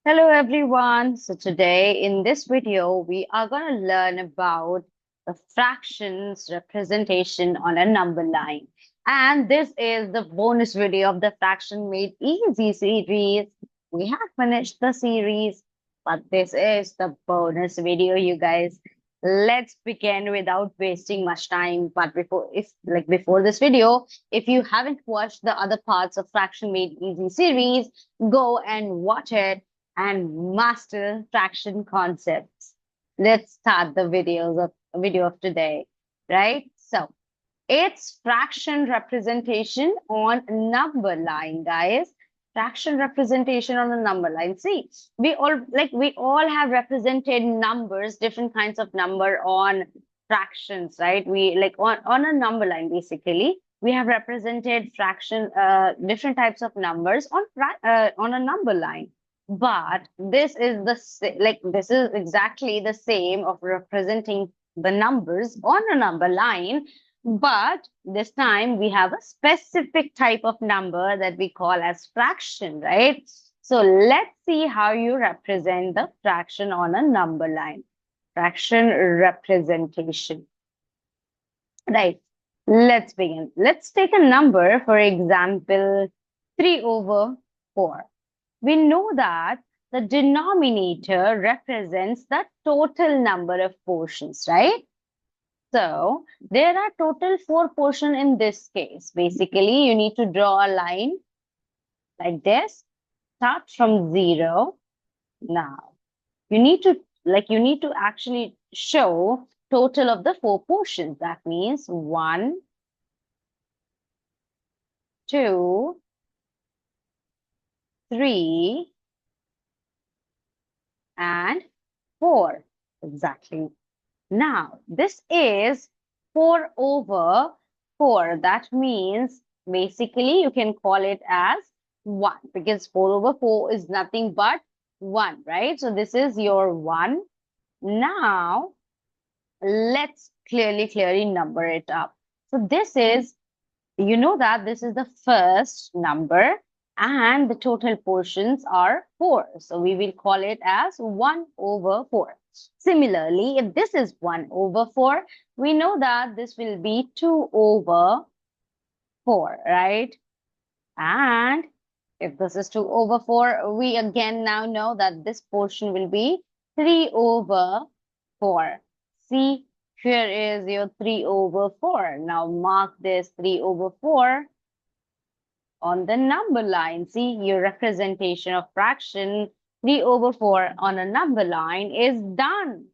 Hello everyone. So today in this video, we are going to learn about the fractions representation on a number line. And this is the bonus video of the Fraction Made Easy series. We have finished the series, but this is the bonus video, you guys. Let's begin without wasting much time. But before this video, if you haven't watched the other parts of Fraction Made Easy series, go and watch it and master fraction concepts. Let's start the video of today, right? So it's fraction representation on number line, guys. Fraction representation on a number line. See, we all have represented numbers, different kinds of number on fractions, right? We like on a number line, basically. We have represented different types of numbers on a number line. But this is exactly the same of representing the numbers on a number line, but this time we have a specific type of number that we call as fraction, right? So let's see how you represent the fraction on a number line. Fraction representation. Right. Let's begin. Let's take a number, for example, 3 over 4. We know that the denominator represents the total number of portions, right? So there are total 4 portions in this case. Basically, you need to draw a line like this. Start from 0. Now, you need to actually show total of the 4 portions. That means 1, 2, 3, and 4. Exactly. Now, this is 4 over 4. That means basically you can call it as 1 because 4 over 4 is nothing but 1, right? So this is your 1. Now, let's clearly number it up. So you know that this is the first number and the total portions are 4. So we will call it as 1 over 4. Similarly, if this is 1 over 4, we know that this will be 2 over 4, right? And if this is 2 over 4, we again now know that this portion will be 3 over 4. See, here is your 3 over 4. Now mark this 3 over 4 on the number line. See, your representation of fraction 3 over 4 on a number line is done.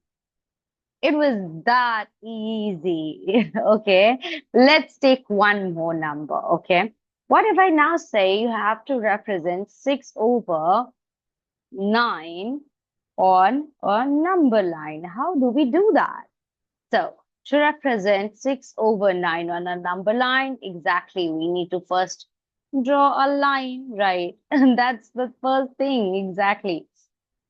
It was that easy. Okay, let's take one more number. Okay, what if I now say you have to represent 6 over 9 on a number line? How do we do that? So to represent 6 over 9 on a number line, exactly, we need to first draw a line, right? And that's the first thing, exactly.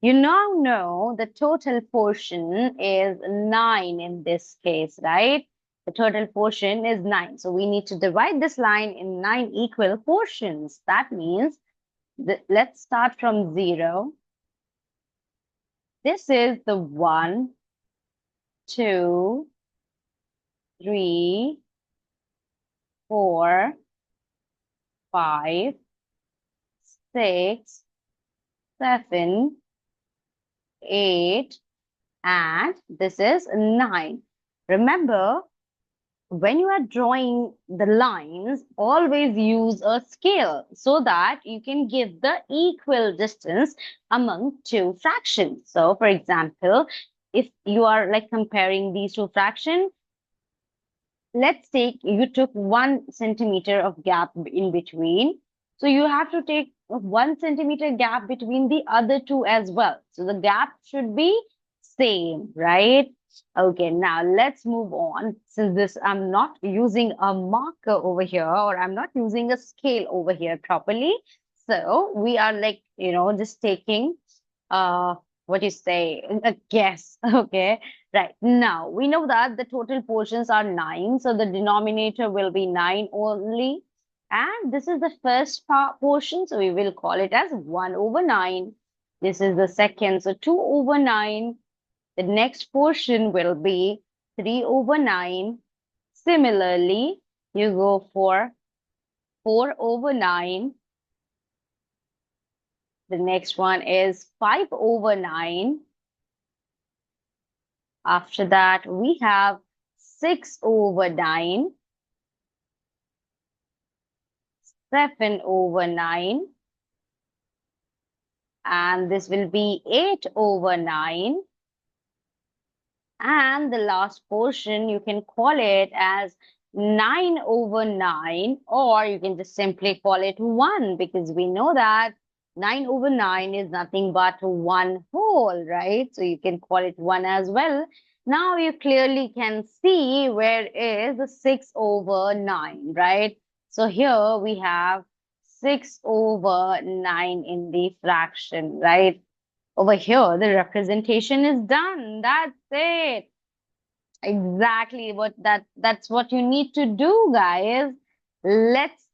You now know the total portion is 9 in this case, right? The total portion is 9. So we need to divide this line in 9 equal portions. That means let's start from 0. This is the 1, 2, 3, 4, 5, 6, 7, 8, and this is 9. Remember, when you are drawing the lines, always use a scale so that you can give the equal distance among two fractions. So, for example, if you are like comparing these two fractions, let's take you took 1 centimeter of gap in between. So you have to take a 1 centimeter gap between the other two as well. So the gap should be same, right? Okay, now let's move on. Since I'm not using a marker over here, or I'm not using a scale over here properly. So we are just taking what you say, a guess. Okay, right. Now we know that the total portions are 9, so the denominator will be 9 only. And this is the first portion, so we will call it as 1 over 9. This is the second. So 2 over 9. The next portion will be 3 over 9. Similarly, you go for 4 over 9. The next one is 5 over 9. After that, we have 6 over 9, 7 over 9, and this will be 8 over 9. And the last portion, you can call it as 9 over 9, or you can just simply call it 1, because we know that 9 over 9 is nothing but 1 whole, right? So you can call it 1 as well. Now you clearly can see where is the 6 over 9, right? So here we have 6 over 9 in the fraction, right? Over here, the representation is done. That's it. Exactly that's what you need to do, guys. Let's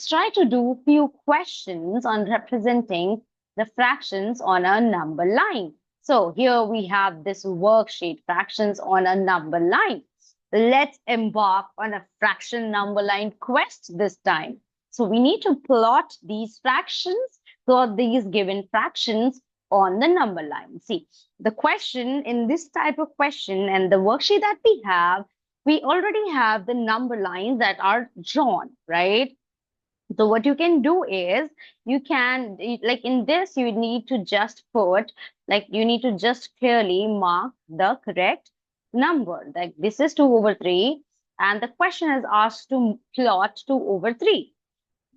try to do a few questions on representing the fractions on a number line. So here we have this worksheet, fractions on a number line. Let's embark on a fraction number line quest this time. So we need to plot these fractions, plot these given fractions on the number line. See, the question in this type of question and the worksheet that we already have the number lines that are drawn, right? So what you can do is you can, like in this, you need to just put, like you need to just clearly mark the correct number. Like this is 2 over 3, and the question is asked to plot 2 over 3.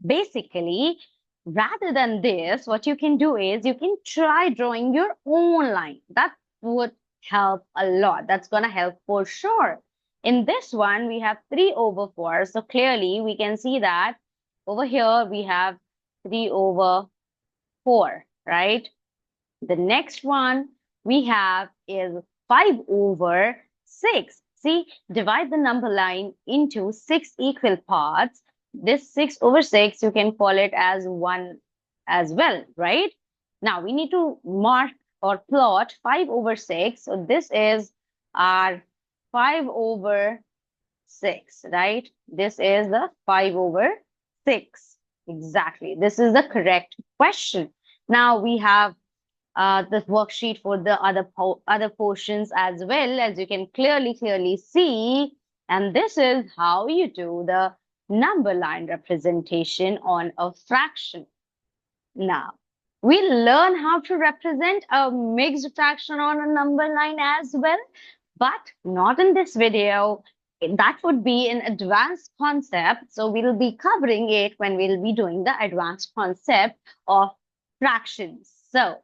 Basically, rather than this, what you can do is you can try drawing your own line. That would help a lot. That's going to help for sure. In this one, we have 3 over 4. So clearly, we can see that over here, we have 3 over 4, right? The next one we have is 5 over 6. See, divide the number line into 6 equal parts. This 6 over 6, you can call it as 1 as well, right? Now, we need to mark or plot 5 over 6. So this is our 5 over 6, right? This is the 5 over 6. Exactly. This is the correct question. Now we have the worksheet for the other portions as well, as you can clearly see. And this is how you do the number line representation on a fraction. Now, we learn how to represent a mixed fraction on a number line as well, but not in this video. That would be an advanced concept. So we'll be covering it when we'll be doing the advanced concept of fractions. So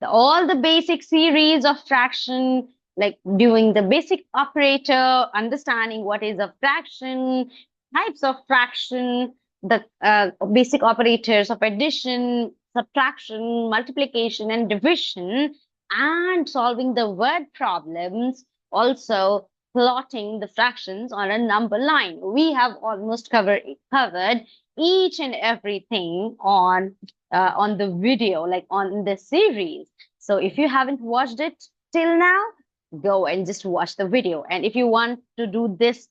all the basic series of fraction, like doing the basic operator, understanding what is a fraction, types of fraction, the basic operators of addition, subtraction, multiplication, and division, and solving the word problems, also plotting the fractions on a number line. We have almost covered each and everything on the video, like on the series. So if you haven't watched it till now, go and just watch the video. And if you want to do this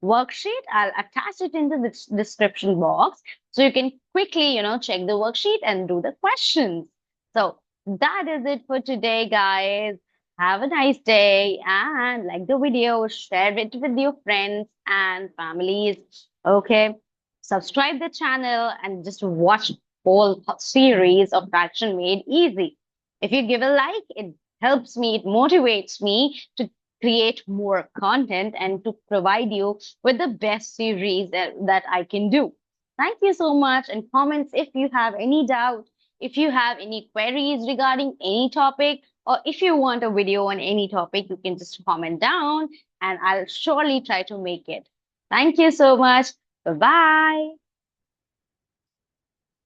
worksheet, I'll attach it in the description box, so you can quickly, check the worksheet and do the questions. So that is it for today, guys. Have a nice day, and like the video, share it with your friends and families. Okay, subscribe the channel and just watch whole series of Fraction Made Easy. If you give a like, it helps me, it motivates me to create more content and to provide you with the best series that I can do. Thank you so much. And comments if you have any doubt, if you have any queries regarding any topic, or if you want a video on any topic, you can just comment down and I'll surely try to make it. Thank you so much. Bye-bye.